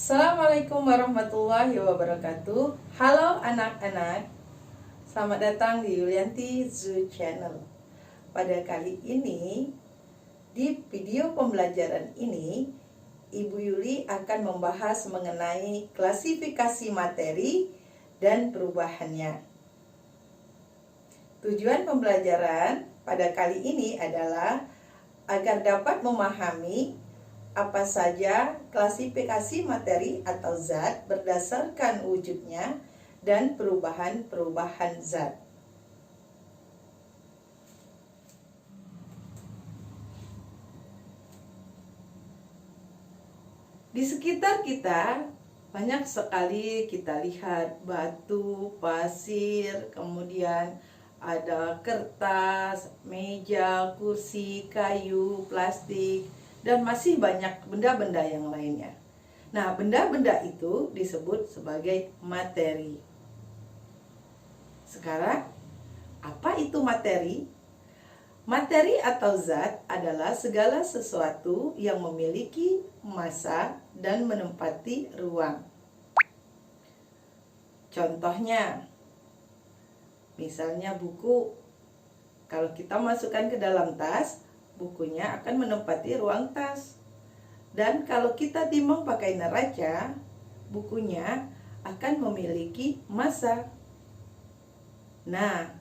Assalamualaikum warahmatullahi wabarakatuh. Halo anak-anak, selamat datang di Yulianti Zoo Channel. Pada kali ini, di video pembelajaran ini, Ibu Yuli akan membahas mengenai klasifikasi materi dan perubahannya. Tujuan pembelajaran pada kali ini adalah agar dapat memahami apa saja klasifikasi materi atau zat berdasarkan wujudnya dan perubahan-perubahan zat. Di sekitar kita banyak sekali kita lihat batu, pasir, kemudian ada kertas, meja, kursi, kayu, plastik, dan masih banyak benda-benda yang lainnya. Nah, benda-benda itu disebut sebagai materi. Sekarang, apa itu materi? Materi atau zat adalah segala sesuatu yang memiliki massa dan menempati ruang. Contohnya, misalnya buku. Kalau kita masukkan ke dalam tas, bukunya akan menempati ruang tas. Dan kalau kita timbang pakai neraca, bukunya akan memiliki massa. Nah,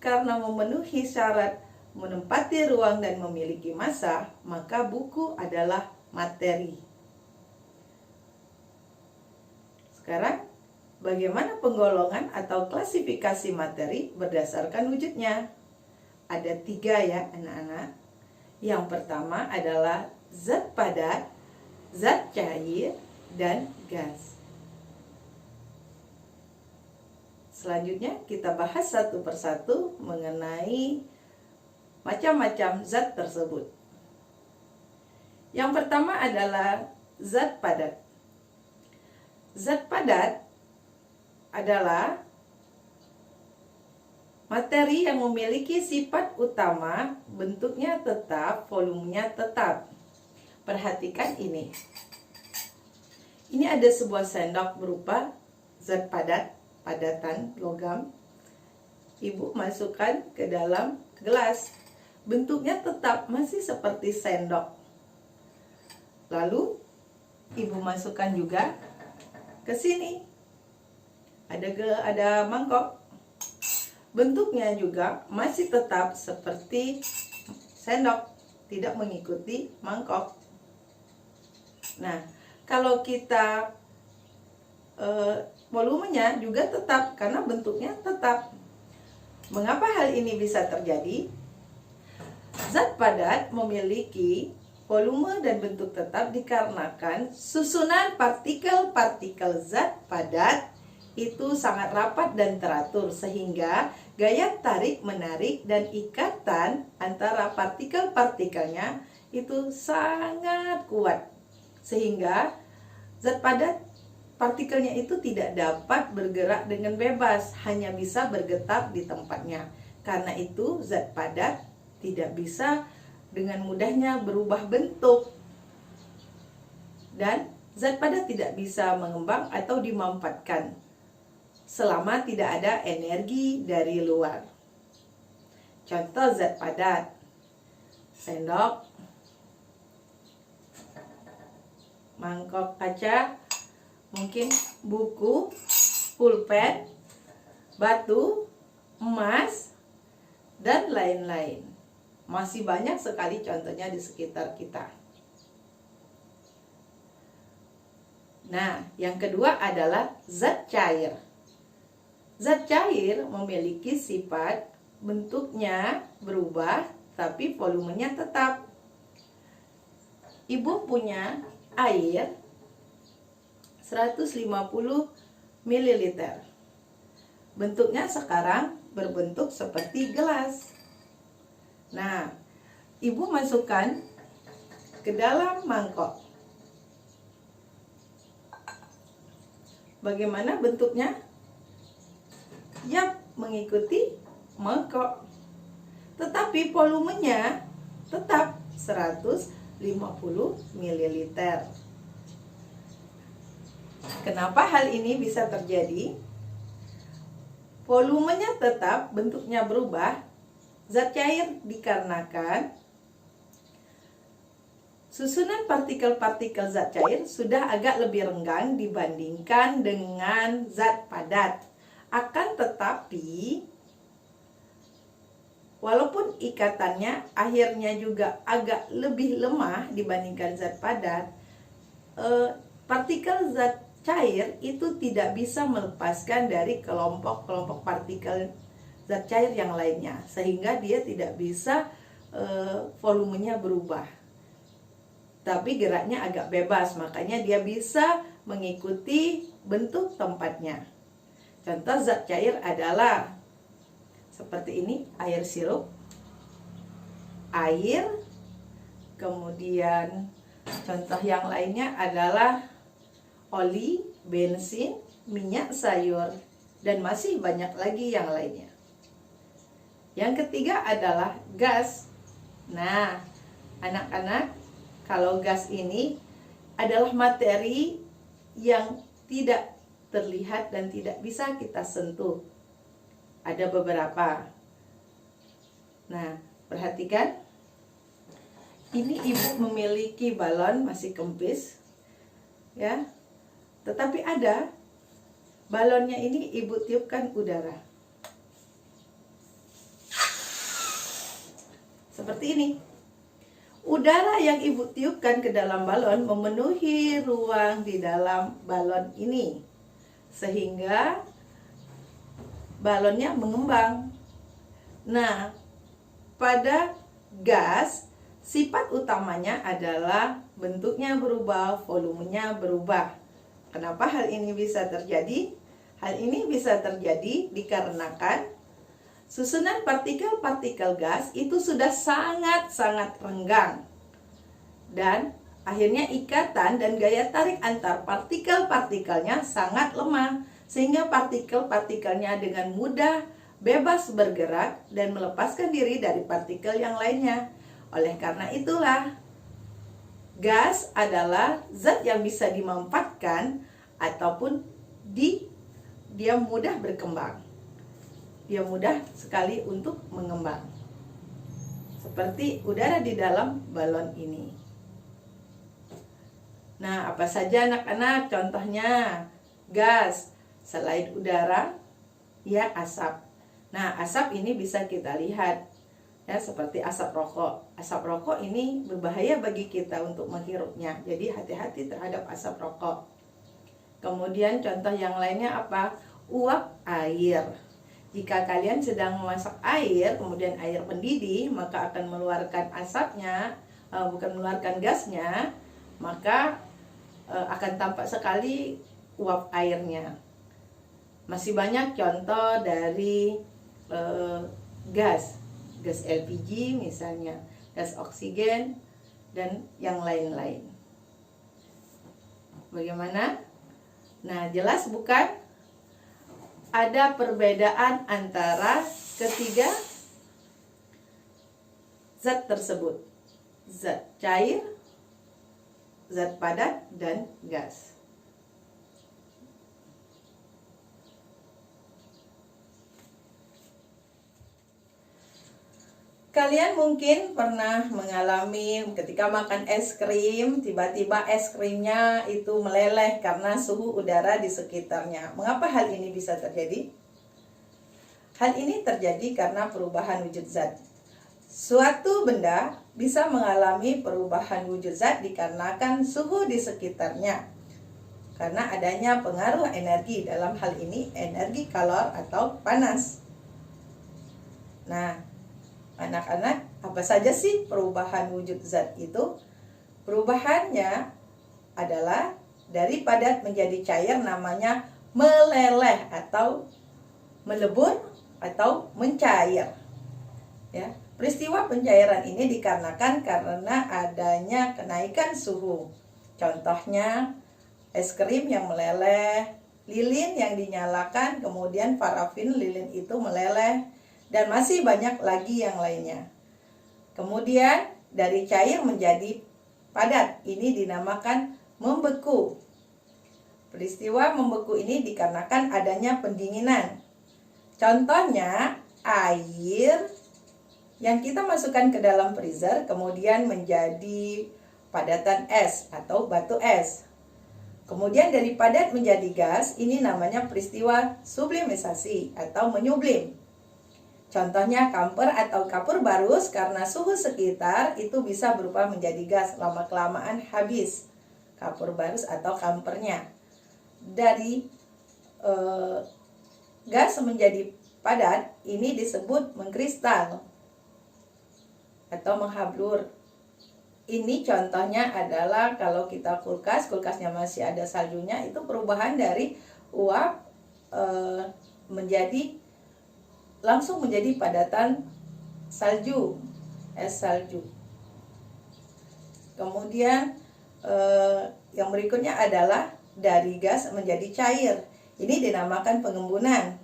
karena memenuhi syarat menempati ruang dan memiliki massa, maka buku adalah materi. Sekarang, bagaimana penggolongan atau klasifikasi materi berdasarkan wujudnya? Ada 3 ya anak-anak. Yang pertama adalah zat padat, zat cair, dan gas. Selanjutnya kita bahas satu persatu mengenai macam-macam zat tersebut. Yang pertama adalah zat padat. Zat padat adalah materi yang memiliki sifat utama, bentuknya tetap, volumenya tetap. Perhatikan ini. Ini ada sebuah sendok berupa zat padat, padatan logam. Ibu masukkan ke dalam gelas. Bentuknya tetap masih seperti sendok. Lalu ibu masukkan juga ke sini. Ada mangkok. Bentuknya juga masih tetap seperti sendok, tidak mengikuti mangkok. Nah, kalau kita volumenya juga tetap karena bentuknya tetap. Mengapa hal ini bisa terjadi? Zat padat memiliki volume dan bentuk tetap dikarenakan susunan partikel-partikel zat padat itu sangat rapat dan teratur, sehingga gaya tarik-menarik dan ikatan antara partikel-partikelnya itu sangat kuat, sehingga zat padat partikelnya itu tidak dapat bergerak dengan bebas, hanya bisa bergetar di tempatnya. Karena itu zat padat tidak bisa dengan mudahnya berubah bentuk, dan zat padat tidak bisa mengembang atau dimanfaatkan selama tidak ada energi dari luar. Contoh zat padat: sendok, mangkok kaca, mungkin buku, pulpen, batu, emas, dan lain-lain. Masih banyak sekali contohnya di sekitar kita. Nah, yang kedua adalah zat cair. Zat cair memiliki sifat bentuknya berubah, tapi volumenya tetap. Ibu punya air 150 ml. Bentuknya sekarang berbentuk seperti gelas. Nah, ibu masukkan ke dalam mangkok. Bagaimana bentuknya? Yap, mengikuti mangkok. Tetapi volumenya tetap 150 ml. Kenapa hal ini bisa terjadi? Volumenya tetap, bentuknya berubah. Zat cair dikarenakan susunan partikel-partikel zat cair sudah agak lebih renggang dibandingkan dengan zat padat. Akan tetapi, walaupun ikatannya akhirnya juga agak lebih lemah dibandingkan zat padat, partikel zat cair itu tidak bisa melepaskan dari kelompok-kelompok partikel zat cair yang lainnya, sehingga dia tidak bisa volumenya berubah, tapi geraknya agak bebas, makanya dia bisa mengikuti bentuk tempatnya. Contoh zat cair adalah seperti ini, air sirup, air, kemudian contoh yang lainnya adalah oli, bensin, minyak sayur, dan masih banyak lagi yang lainnya. Yang ketiga adalah gas. Nah, anak-anak, kalau gas ini adalah materi yang tidak terlihat dan tidak bisa kita sentuh. Ada beberapa. Nah, perhatikan. Ini ibu memiliki balon masih kempis, ya. Tetapi ada balonnya ini ibu tiupkan udara. Seperti ini. Udara yang ibu tiupkan ke dalam balon memenuhi ruang di dalam balon ini, sehingga balonnya mengembang. Nah, pada gas, sifat utamanya adalah bentuknya berubah, volumenya berubah. Kenapa hal ini bisa terjadi? Hal ini bisa terjadi dikarenakan susunan partikel-partikel gas itu sudah sangat-sangat renggang. Dan akhirnya ikatan dan gaya tarik antar partikel-partikelnya sangat lemah, sehingga partikel-partikelnya dengan mudah bebas bergerak dan melepaskan diri dari partikel yang lainnya. Oleh karena itulah, gas adalah zat yang bisa dimanfaatkan ataupun dia mudah berkembang. Dia mudah sekali untuk mengembang. Seperti udara di dalam balon ini. Nah, apa saja anak-anak contohnya? Gas, selain udara, ya asap. Nah, asap ini bisa kita lihat, ya, seperti asap rokok. Asap rokok ini berbahaya bagi kita untuk menghirupnya. Jadi hati-hati terhadap asap rokok. Kemudian contoh yang lainnya apa? Uap air. Jika kalian sedang memasak air, kemudian air mendidih, maka akan mengeluarkan asapnya, bukan mengeluarkan gasnya, maka akan tampak sekali uap airnya. Masih banyak contoh dari gas LPG misalnya, gas oksigen, dan yang lain-lain. Bagaimana? Nah, jelas bukan? Ada perbedaan antara ketiga zat tersebut. Zat cair, zat padat, dan gas. Kalian mungkin pernah mengalami ketika makan es krim, tiba-tiba es krimnya itu meleleh karena suhu udara di sekitarnya. Mengapa hal ini bisa terjadi? Hal ini terjadi karena perubahan wujud zat. Suatu benda bisa mengalami perubahan wujud zat dikarenakan suhu di sekitarnya. Karena adanya pengaruh energi, dalam hal ini energi kalor atau panas. Nah, anak-anak, apa saja sih perubahan wujud zat itu? Perubahannya adalah dari padat menjadi cair, namanya meleleh atau melebur atau mencair. Ya, peristiwa pencairan ini dikarenakan karena adanya kenaikan suhu. Contohnya es krim yang meleleh, lilin yang dinyalakan, kemudian parafin lilin itu meleleh, dan masih banyak lagi yang lainnya. Kemudian dari cair menjadi padat, ini dinamakan membeku. Peristiwa membeku ini dikarenakan adanya pendinginan. Contohnya, air yang kita masukkan ke dalam freezer kemudian menjadi padatan es atau batu es. Kemudian dari padat menjadi gas, ini namanya peristiwa sublimisasi atau menyublim. Contohnya kamper atau kapur barus, karena suhu sekitar itu bisa berubah menjadi gas, lama-kelamaan habis kapur barus atau kampernya. Dari gas menjadi padat, ini disebut mengkristal atau menghablur. Ini contohnya adalah kalau kita kulkasnya masih ada saljunya, itu perubahan dari uap langsung menjadi padatan salju, es salju. Kemudian yang berikutnya adalah dari gas menjadi cair. Ini dinamakan pengembunan.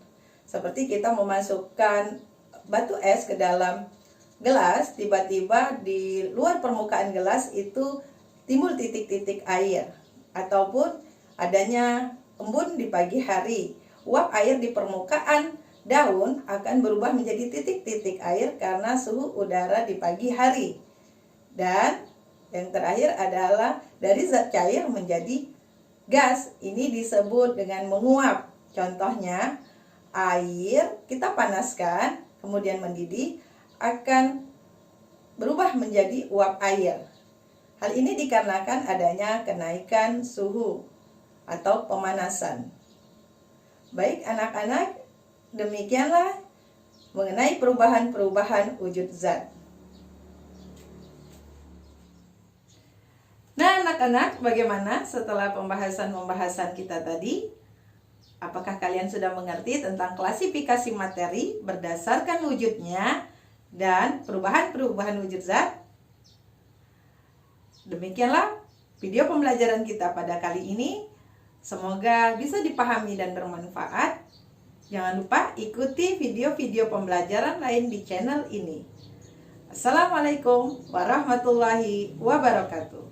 Seperti kita memasukkan batu es ke dalam gelas, tiba-tiba di luar permukaan gelas itu timbul titik-titik air, ataupun adanya embun di pagi hari. Uap air di permukaan daun akan berubah menjadi titik-titik air karena suhu udara di pagi hari. Dan yang terakhir adalah dari zat cair menjadi gas. Ini disebut dengan menguap. Contohnya, air kita panaskan kemudian mendidih akan berubah menjadi uap air. Hal ini dikarenakan adanya kenaikan suhu atau pemanasan. Baik anak-anak, demikianlah mengenai perubahan-perubahan wujud zat. Nah anak-anak, bagaimana setelah pembahasan kita tadi? Apakah kalian sudah mengerti tentang klasifikasi materi berdasarkan wujudnya dan perubahan-perubahan wujud zat? Demikianlah video pembelajaran kita pada kali ini. Semoga bisa dipahami dan bermanfaat. Jangan lupa ikuti video-video pembelajaran lain di channel ini. Assalamualaikum warahmatullahi wabarakatuh.